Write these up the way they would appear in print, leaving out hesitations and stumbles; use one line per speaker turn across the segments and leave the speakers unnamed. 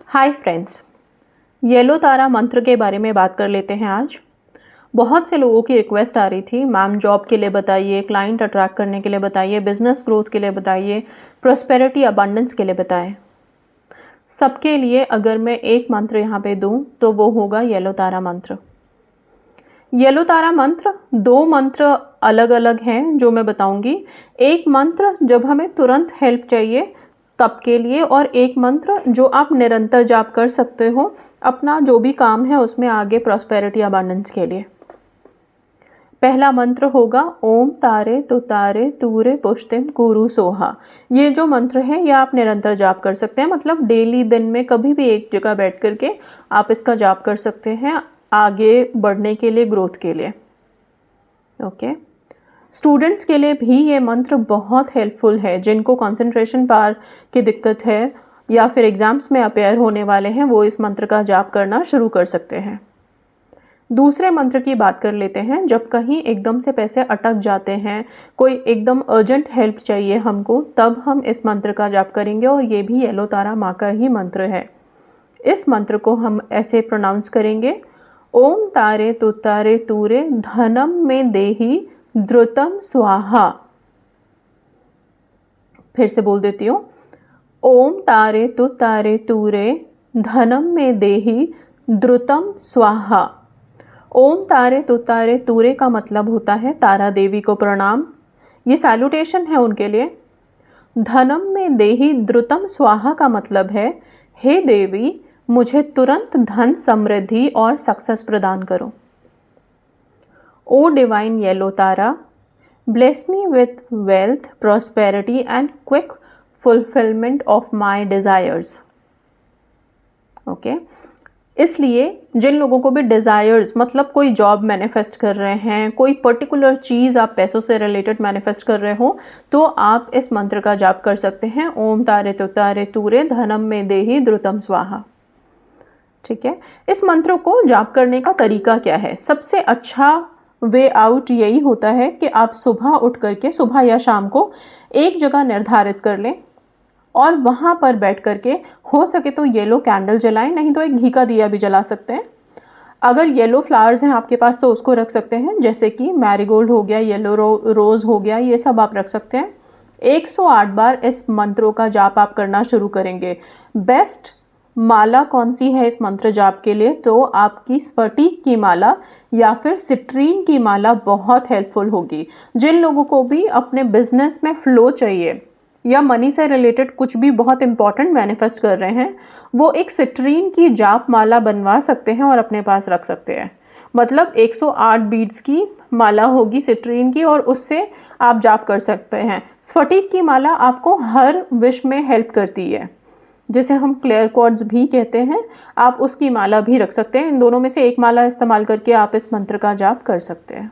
Hi friends, yellow तारा मंत्र के बारे में बात कर लेते हैं आज। बहुत से लोगों की रिक्वेस्ट आ रही थी, मैम जॉब के लिए बताइए, क्लाइंट अट्रैक्ट करने के लिए बताइए, बिजनेस ग्रोथ के लिए बताइए, प्रॉस्पेरिटी अबंडेंस के लिए बताएं। सबके लिए अगर मैं एक मंत्र यहाँ पे दूँ तो वो होगा येलो तारा मंत्र। येलो तारा मंत्र, दो मंत्र अलग अलग हैं जो मैं बताऊंगी। एक मंत्र जब हमें तुरंत हेल्प चाहिए तब के लिए, और एक मंत्र जो आप निरंतर जाप कर सकते हो अपना जो भी काम है उसमें आगे प्रॉस्पेरिटी अबंडेंस के लिए। पहला मंत्र होगा ओम तारे तुतारे तूरे पुष्टिम कुरु सोहा। ये जो मंत्र है ये आप निरंतर जाप कर सकते हैं, मतलब डेली दिन में कभी भी एक जगह बैठ करके आप इसका जाप कर सकते हैं आगे बढ़ने के लिए, ग्रोथ के लिए। ओके, स्टूडेंट्स के लिए भी ये मंत्र बहुत हेल्पफुल है। जिनको कंसंट्रेशन पावर की दिक्कत है या फिर एग्जाम्स में अपेयर होने वाले हैं वो इस मंत्र का जाप करना शुरू कर सकते हैं। दूसरे मंत्र की बात कर लेते हैं। जब कहीं एकदम से पैसे अटक जाते हैं, कोई एकदम अर्जेंट हेल्प चाहिए हमको, तब हम इस मंत्र का जाप करेंगे, और ये भी येलो तारा माँ का ही मंत्र है। इस मंत्र को हम ऐसे प्रोनाउंस करेंगे, ओम तारे तुतारे तूरे धनम में देही द्रुतम स्वाहा। फिर से बोल देती हूँ, ओम तारे तुतारे तूरे धनम में देही द्रुतम स्वाहा। ओम तारे तुतारे तूरे का मतलब होता है तारा देवी को प्रणाम, ये सैल्यूटेशन है उनके लिए। धनम में देही द्रुतम स्वाहा का मतलब है, हे देवी मुझे तुरंत धन, समृद्धि और सक्सेस प्रदान करो। ओ डिवाइन येलो तारा, bless me with wealth, prosperity and quick fulfillment of my desires. Okay, इसलिए जिन लोगों को भी डिज़ायर्स, मतलब कोई जॉब मैनिफेस्ट कर रहे हैं, कोई पर्टिकुलर चीज़ आप पैसों से रिलेटेड मैनिफेस्ट कर रहे हो, तो आप इस मंत्र का जाप कर सकते हैं, ओम तारे तुतारे तूरे धनम में देही द्रुतम स्वाहा। ठीक है, इस मंत्र को जाप करने का तरीका क्या है? सबसे अच्छा वे आउट यही होता है कि आप सुबह उठ करके, सुबह या शाम को एक जगह निर्धारित कर लें और वहाँ पर बैठ करके हो सके तो येलो कैंडल जलाएं, नहीं तो एक घी का दिया भी जला सकते हैं। अगर येलो फ्लावर्स हैं आपके पास तो उसको रख सकते हैं, जैसे कि मैरीगोल्ड हो गया, येलो रोज़ हो गया, ये सब आप रख सकते हैं। 108 बार इस मंत्रों का जाप आप करना शुरू करेंगे। बेस्ट माला कौन सी है इस मंत्र जाप के लिए? तो आपकी स्फटिक की माला या फिर सिट्रीन की माला बहुत हेल्पफुल होगी। जिन लोगों को भी अपने बिजनेस में फ्लो चाहिए या मनी से रिलेटेड कुछ भी बहुत इंपॉर्टेंट मैनिफेस्ट कर रहे हैं, वो एक सिट्रीन की जाप माला बनवा सकते हैं और अपने पास रख सकते हैं। मतलब 108 बीड्स की माला होगी सिट्रीन की, और उससे आप जाप कर सकते हैं। स्फटिक की माला आपको हर विश में हेल्प करती है, जिसे हम क्लियर क्वार्ट्ज भी कहते हैं। आप उसकी माला भी रख सकते हैं। इन दोनों में से एक माला इस्तेमाल करके आप इस मंत्र का जाप कर सकते हैं।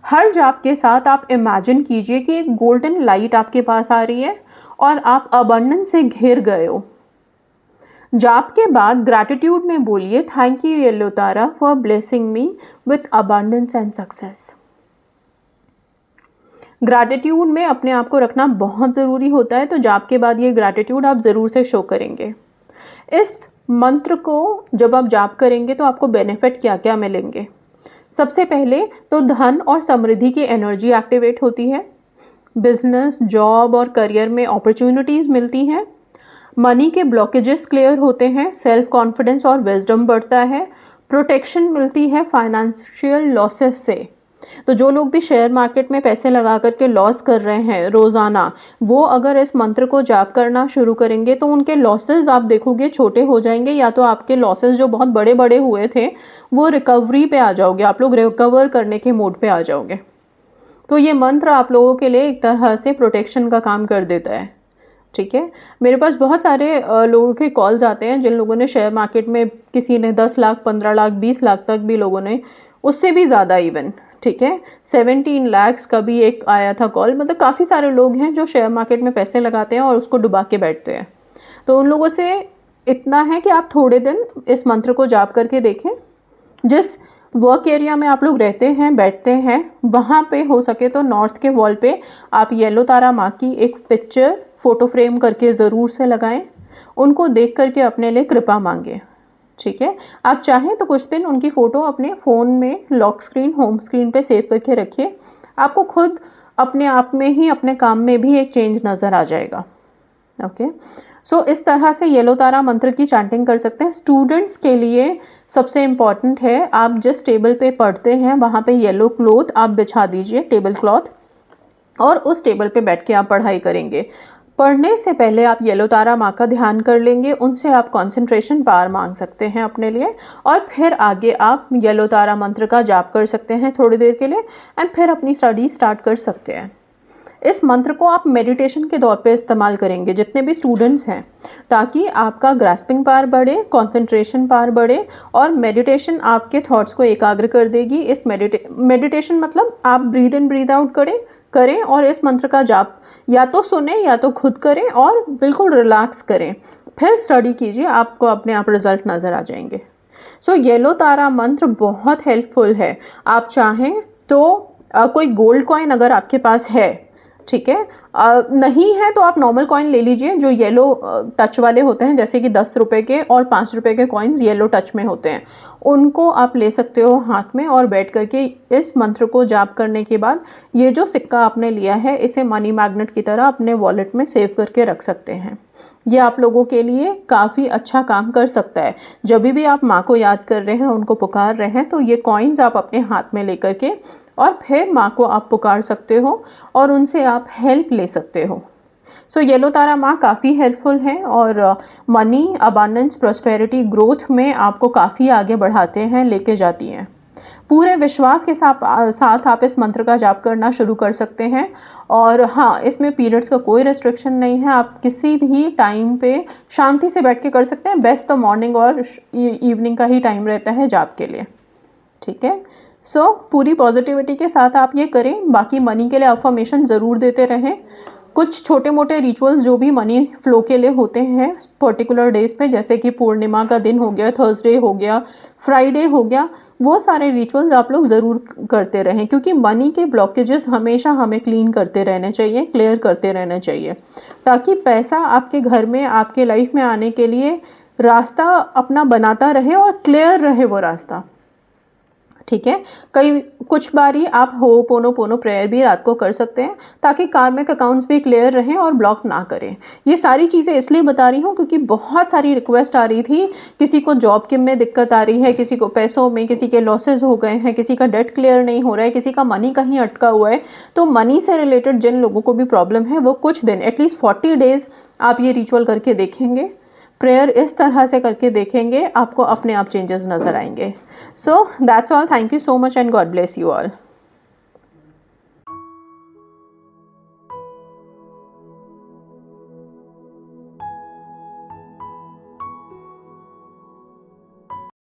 हर जाप के साथ आप इमेजिन कीजिए कि एक गोल्डन लाइट आपके पास आ रही है और आप अबंडेंस से घिर गए हो। जाप के बाद ग्रैटिट्यूड में बोलिए, thank you yellow Tara for blessing me with abundance and success. Gratitude में अपने आप को रखना बहुत ज़रूरी होता है, तो जाप के बाद ये ग्रैटिट्यूड आप ज़रूर से शो करेंगे। इस मंत्र को जब आप जाप करेंगे तो आपको बेनिफिट क्या क्या मिलेंगे? सबसे पहले तो धन और समृद्धि की एनर्जी एक्टिवेट होती है। बिजनेस, जॉब और करियर में अपॉर्चुनिटीज़ मिलती हैं। मनी के ब्लॉकेजेस क्लियर होते हैं। सेल्फ कॉन्फिडेंस और विजडम बढ़ता है। प्रोटेक्शन मिलती है फाइनेंशियल लॉसेस से। तो जो लोग भी शेयर मार्केट में पैसे लगा करके लॉस कर रहे हैं रोज़ाना, वो अगर इस मंत्र को जाप करना शुरू करेंगे तो उनके लॉसेस आप देखोगे छोटे हो जाएंगे, या तो आपके लॉसेस जो बहुत बड़े बड़े हुए थे वो रिकवरी पे आ जाओगे, आप लोग रिकवर करने के मोड पे आ जाओगे। तो ये मंत्र आप लोगों के लिए एक तरह से प्रोटेक्शन का काम कर देता है। ठीक है, मेरे पास बहुत सारे लोगों के कॉल्स आते हैं जिन लोगों ने शेयर मार्केट में, किसी ने 10 लाख, 15 लाख, 20 लाख तक भी लोगों ने, उससे भी ज़्यादा इवन, ठीक है, 17 लाख का भी एक आया था कॉल। मतलब काफ़ी सारे लोग हैं जो शेयर मार्केट में पैसे लगाते हैं और उसको डुबा के बैठते हैं। तो उन लोगों से इतना है कि आप थोड़े दिन इस मंत्र को जाप करके देखें। जिस वर्क एरिया में आप लोग रहते हैं, बैठते हैं, वहाँ पे हो सके तो नॉर्थ के वॉल पे आप येलो तारा माँ की एक पिक्चर फ़ोटो फ्रेम करके ज़रूर से लगाएं। उनको देख करके अपने लिए कृपा मांगे, ठीक है। आप चाहें तो कुछ दिन उनकी फ़ोटो अपने फ़ोन में लॉक स्क्रीन, होम स्क्रीन पे सेव करके रखिए। आपको खुद अपने आप में ही अपने काम में भी एक चेंज नज़र आ जाएगा। ओके, सो इस तरह से येलो तारा मंत्र की चैंटिंग कर सकते हैं। स्टूडेंट्स के लिए सबसे इम्पॉर्टेंट है, आप जिस टेबल पे पढ़ते हैं वहाँ पे येलो क्लॉथ आप बिछा दीजिए, टेबल क्लॉथ, और उस टेबल पे बैठ के आप पढ़ाई करेंगे। पढ़ने से पहले आप येलो तारा माँ का ध्यान कर लेंगे, उनसे आप कंसंट्रेशन पावर मांग सकते हैं अपने लिए, और फिर आगे आप येलो तारा मंत्र का जाप कर सकते हैं थोड़ी देर के लिए, एंड फिर अपनी स्टडी स्टार्ट कर सकते हैं। इस मंत्र को आप मेडिटेशन के तौर पे इस्तेमाल करेंगे जितने भी स्टूडेंट्स हैं, ताकि आपका ग्रास्पिंग पावर बढ़े, कंसंट्रेशन पावर बढ़े, और मेडिटेशन आपके थॉट्स को एकाग्र कर देगी। इस मेडिटेशन मतलब आप ब्रीद इन ब्रीद आउट करें और इस मंत्र का जाप या तो सुने या तो खुद करें और बिल्कुल रिलैक्स करें, फिर स्टडी कीजिए, आपको अपने आप रिजल्ट नज़र आ जाएंगे। सो येलो तारा मंत्र बहुत हेल्पफुल है। आप चाहें तो कोई गोल्ड कॉइन अगर आपके पास है, ठीक है, नहीं है तो आप नॉर्मल कॉइन ले लीजिए जो येलो टच वाले होते हैं, जैसे कि 10 रुपये के और 5 रुपये के कॉइन्स येलो टच में होते हैं, उनको आप ले सकते हो हाथ में, और बैठ करके इस मंत्र को जाप करने के बाद ये जो सिक्का आपने लिया है इसे मनी मैग्नेट की तरह अपने वॉलेट में सेव करके रख सकते हैं। ये आप लोगों के लिए काफ़ी अच्छा काम कर सकता है। जब भी आप माँ को याद कर रहे हैं, उनको पुकार रहे हैं, तो ये कॉइन्स आप अपने हाथ में लेकर के और फिर माँ को आप पुकार सकते हो और उनसे आप हेल्प ले सकते हो। सो येलो तारा माँ काफ़ी हेल्पफुल हैं और मनी, अबांडेंस, प्रॉस्पेरिटी, ग्रोथ में आपको काफ़ी आगे बढ़ाते हैं, लेके जाती हैं। पूरे विश्वास के साथ आप इस मंत्र का जाप करना शुरू कर सकते हैं। और हाँ, इसमें पीरियड्स का कोई रेस्ट्रिक्शन नहीं है, आप किसी भी टाइम पे शांति से बैठ के कर सकते हैं। बेस्ट तो मॉर्निंग और इवनिंग का ही टाइम रहता है जाप के लिए, ठीक है। सो पूरी पॉजिटिविटी के साथ आप ये करें। बाकी मनी के लिए अफर्मेशन ज़रूर देते रहें। कुछ छोटे मोटे रिचुअल्स जो भी मनी फ्लो के लिए होते हैं पर्टिकुलर डेज पे, जैसे कि पूर्णिमा का दिन हो गया, थर्सडे हो गया, फ्राइडे हो गया, वो सारे रिचुअल्स आप लोग ज़रूर करते रहें, क्योंकि मनी के ब्लॉकेजेस हमेशा हमें क्लीन करते रहने चाहिए, क्लियर करते रहने चाहिए, ताकि पैसा आपके घर में, आपके लाइफ में आने के लिए रास्ता अपना बनाता रहे और क्लियर रहे वो रास्ता, ठीक है। कुछ बारी आप होपोनोपोनो प्रेयर भी रात को कर सकते हैं, ताकि कार्मिक अकाउंट्स भी क्लियर रहें और ब्लॉक ना करें। ये सारी चीज़ें इसलिए बता रही हूँ क्योंकि बहुत सारी रिक्वेस्ट आ रही थी, किसी को जॉब के में दिक्कत आ रही है, किसी को पैसों में, किसी के लॉसेज हो गए हैं, किसी का डेट क्लियर नहीं हो रहा है, किसी का मनी कहीं अटका हुआ है। तो मनी से रिलेटेड जिन लोगों को भी प्रॉब्लम है, वो कुछ दिन, एटलीस्ट 40 डेज़ आप ये रिचुअल करके देखेंगे, प्रेयर इस तरह से करके देखेंगे, आपको अपने आप चेंजेस नज़र आएंगे। So that's all, thank you so much and God bless you all.